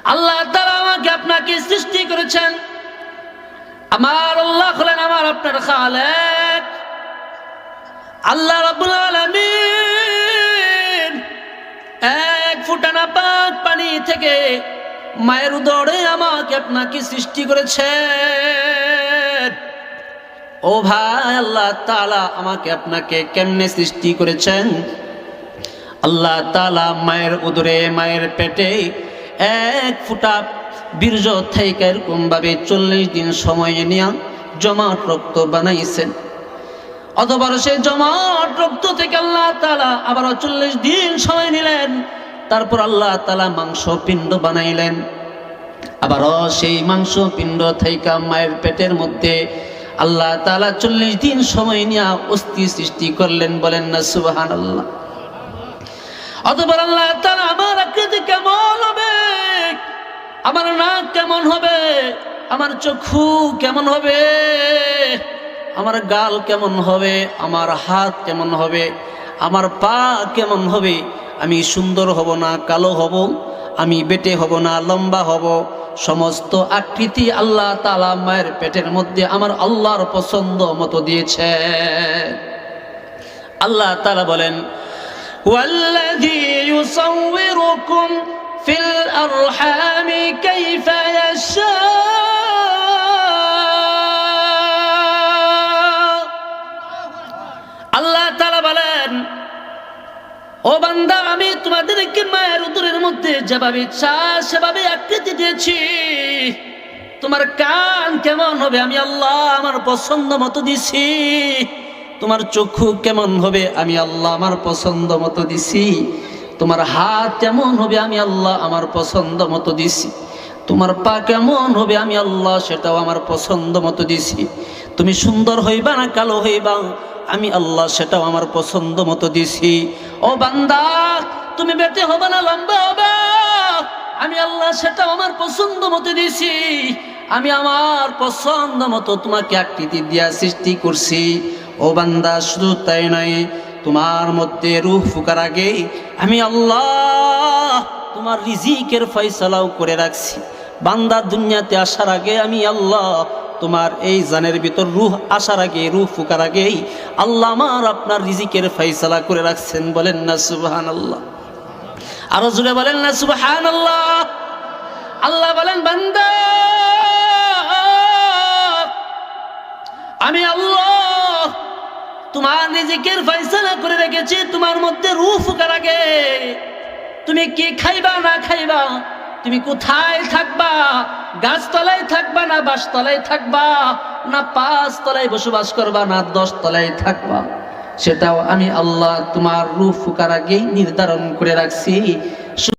আল্লাহ তাআলা আমাকে আপনাকে সৃষ্টি করেছেন। আমার আল্লাহ হলেন আমার আপনার খালেক। আল্লাহ রাব্বুল আলামিন এক ফোঁটা নাপাক পানি থেকে মায়ের উদরে আমাকে আপনাকে সৃষ্টি করেছেন। ও ভাই, আল্লাহ তাআলা আমাকে আপনাকে কেমনে সৃষ্টি করেছেন? আল্লাহ তাআলা মায়ের উদরে, মায়ের পেটে এক ফোঁটা বীর্য থেকে এরকম ভাবে 40 দিন সময় নিয়ে জমাট রক্ত বানাইছেন। অথবা সেই জমাট রক্ত থেকে আল্লাহ তাআলা আবারও 40 দিন সময় নিলেন। তারপর আল্লাহ তাআলা মাংস পিণ্ড বানাইলেন। আবারও সেই মাংস পিণ্ড থেকে মায়ের পেটের মধ্যে আল্লাহ তাআলা 40 দিন সময় নিয়ে অস্থি সৃষ্টি করলেন। বলেন না সুবহানাল্লাহ। অতঃপর আল্লাহ তাআলা আমার আকৃতি কেমন হবে, আমার নাক কেমন হবে, আমার চক্ষু কেমন হবে, আমার গাল কেমন হবে, আমার হাত কেমন হবে, আমার পা কেমন হবে, আমি সুন্দর হব না কালো হব, আমি বেটে হব না লম্বা হব, সমস্ত আকৃতি আল্লাহ তাআলা মায়ের পেটের মধ্যে আমার আল্লাহর পছন্দ মতো দিয়েছে। আল্লাহ তাআলা বলেন, ওয়াল্লাযী ইউসাউবিরুকুম ফিল আরহামি কাইফা ইয়াশা। আল্লাহ তাআলা বলেন, ও বান্দা, আমি তোমাদেরকে মায়ের উদরের মধ্যে যেভাবে ইচ্ছা সেভাবে আকৃতি দিয়েছি। তোমার কান কেমন হবে আমি আল্লাহ আমার পছন্দ মতো দিছি। তোমার চক্ষু কেমন হবে আমি আল্লাহ আমার পছন্দ মতো দিছি। তোমার হাত কেমন হবে আমি আল্লাহ আমার পছন্দ মতো দিছি। তোমার পা কেমন হবে আমি আল্লাহ সেটাও আমার পছন্দ মতো দিছি। তুমি সুন্দর হইবা না কালো হইবা আমি আল্লাহ সেটাও আমার পছন্দ মতো দিছি। ও বান্দা, তুমি বেটে হবে না লম্বা হবে আমি আল্লাহ সেটাও আমার পছন্দ মতো দিছি। আমি আমার পছন্দ মতো তোমাকে আকৃতি দিয়া সৃষ্টি করছি। ও বান্দা, শুধু তাই নয়, তোমার মধ্যে রূহ ফুকার আগে আমি আল্লাহ তোমার রিজিকের ফয়সালাও করে রাখছি। বান্দা দুনিয়াতে আসার আগে আমি আল্লাহ তোমার এই জানের ভিতর রূহ আসার আগে, রূহ ফুকার আগেই আল্লাহ আমার আপনার রিজিকের ফয়সালা করে রাখছেন। বলেন না সুবহানাল্লাহ। আরো জোরে বলেন না সুবহানাল্লাহ। আল্লাহ বলেন, বান্দা আমি আল্লাহ তোমার রিজিকের ফয়সালা করে রেখেছি। তোমার মধ্যে রূহ ফুকার আগে তুমি কি খাইবা না খাইবা, তুমি কোথায় থাকবা, গাছতলায় থাকবা না বাসতলায় থাকবা, না 5 তলায় বসবাস করবা না 10 তলায় থাকবা, সেটাও আমি আল্লাহ তোমার রূহ ফুকার আগেই নির্ধারণ করে রাখছি।